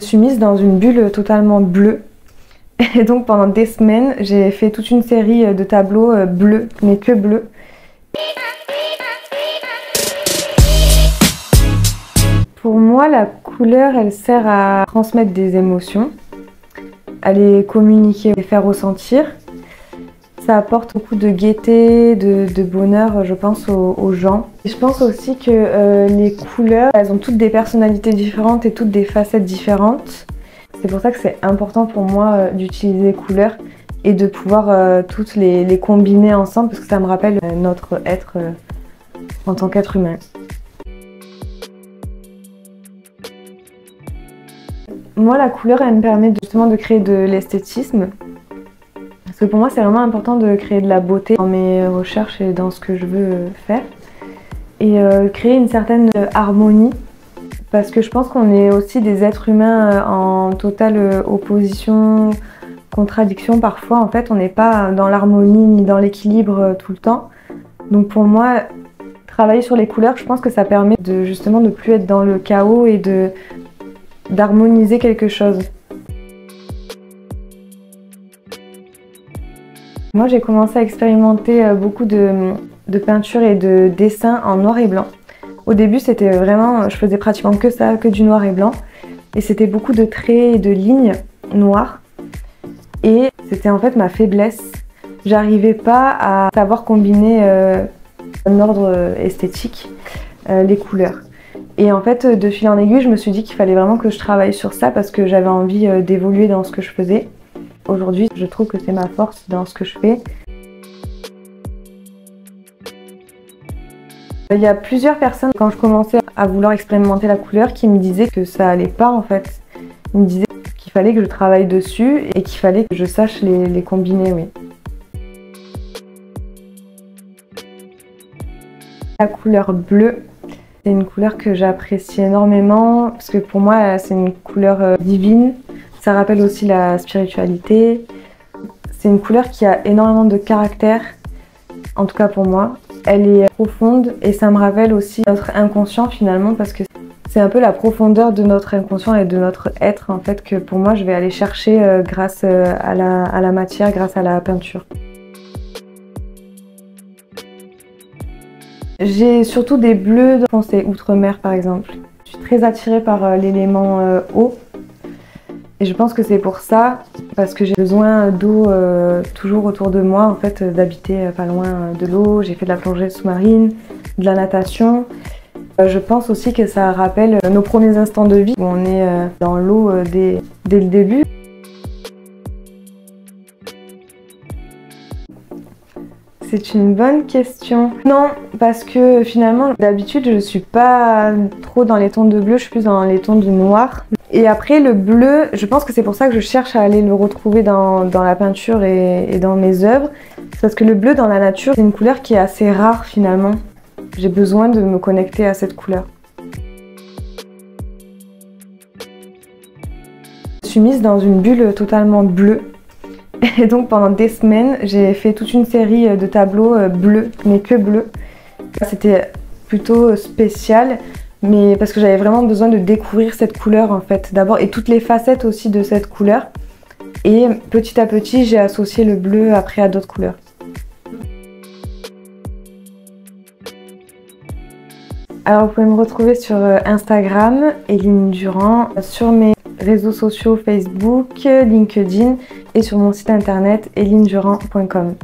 Je suis mise dans une bulle totalement bleue. Et donc pendant des semaines, j'ai fait toute une série de tableaux bleus, mais que bleus. Pour moi, la couleur, elle sert à transmettre des émotions, à les communiquer, les faire ressentir. Ça apporte beaucoup de gaieté, de bonheur, je pense, aux gens. Et je pense aussi que les couleurs, elles ont toutes des personnalités différentes et toutes des facettes différentes. C'est pour ça que c'est important pour moi d'utiliser les couleurs et de pouvoir toutes les combiner ensemble parce que ça me rappelle notre être en tant qu'être humain. Moi, la couleur, elle me permet justement de créer de l'esthétisme. Parce que pour moi, c'est vraiment important de créer de la beauté dans mes recherches et dans ce que je veux faire. Et créer une certaine harmonie. Parce que je pense qu'on est aussi des êtres humains en totale opposition, contradiction parfois. En fait, on n'est pas dans l'harmonie ni dans l'équilibre tout le temps. Donc pour moi, travailler sur les couleurs, je pense que ça permet de justement de plus être dans le chaos et d'harmoniser quelque chose. Moi, j'ai commencé à expérimenter beaucoup de peinture et de dessin en noir et blanc. Au début, c'était vraiment, je faisais pratiquement que ça, que du noir et blanc. Et c'était beaucoup de traits et de lignes noires. Et c'était en fait ma faiblesse. J'arrivais pas à savoir combiner en ordre esthétique les couleurs. Et en fait, de fil en aiguille, je me suis dit qu'il fallait vraiment que je travaille sur ça parce que j'avais envie d'évoluer dans ce que je faisais. Aujourd'hui, je trouve que c'est ma force dans ce que je fais. Il y a plusieurs personnes, quand je commençais à vouloir expérimenter la couleur, qui me disaient que ça allait pas en fait. Ils me disaient qu'il fallait que je travaille dessus et qu'il fallait que je sache les combiner, oui. La couleur bleue, c'est une couleur que j'apprécie énormément parce que pour moi, c'est une couleur divine. Ça rappelle aussi la spiritualité. C'est une couleur qui a énormément de caractère, en tout cas pour moi. Elle est profonde et ça me rappelle aussi notre inconscient finalement parce que c'est un peu la profondeur de notre inconscient et de notre être en fait que pour moi je vais aller chercher grâce à la matière, grâce à la peinture. J'ai surtout des bleus foncés, outre-mer par exemple. Je suis très attirée par l'élément eau. Et je pense que c'est pour ça, parce que j'ai besoin d'eau toujours autour de moi, en fait, d'habiter pas loin de l'eau. J'ai fait de la plongée sous-marine, de la natation. Je pense aussi que ça rappelle nos premiers instants de vie, où on est dans l'eau dès le début. C'est une bonne question. Non, parce que finalement, d'habitude, je suis pas trop dans les tons de bleu, je suis plus dans les tons de noir. Et après, le bleu, je pense que c'est pour ça que je cherche à aller le retrouver dans la peinture et dans mes œuvres. Parce que le bleu dans la nature, c'est une couleur qui est assez rare finalement. J'ai besoin de me connecter à cette couleur. Je suis mise dans une bulle totalement bleue. Et donc pendant des semaines, j'ai fait toute une série de tableaux bleus, mais que bleus. C'était plutôt spécial, mais parce que j'avais vraiment besoin de découvrir cette couleur en fait, d'abord, et toutes les facettes aussi de cette couleur. Et petit à petit, j'ai associé le bleu après à d'autres couleurs. Alors vous pouvez me retrouver sur Instagram, Eline Durand, sur mes réseaux sociaux Facebook, LinkedIn et sur mon site internet elinedurand.com.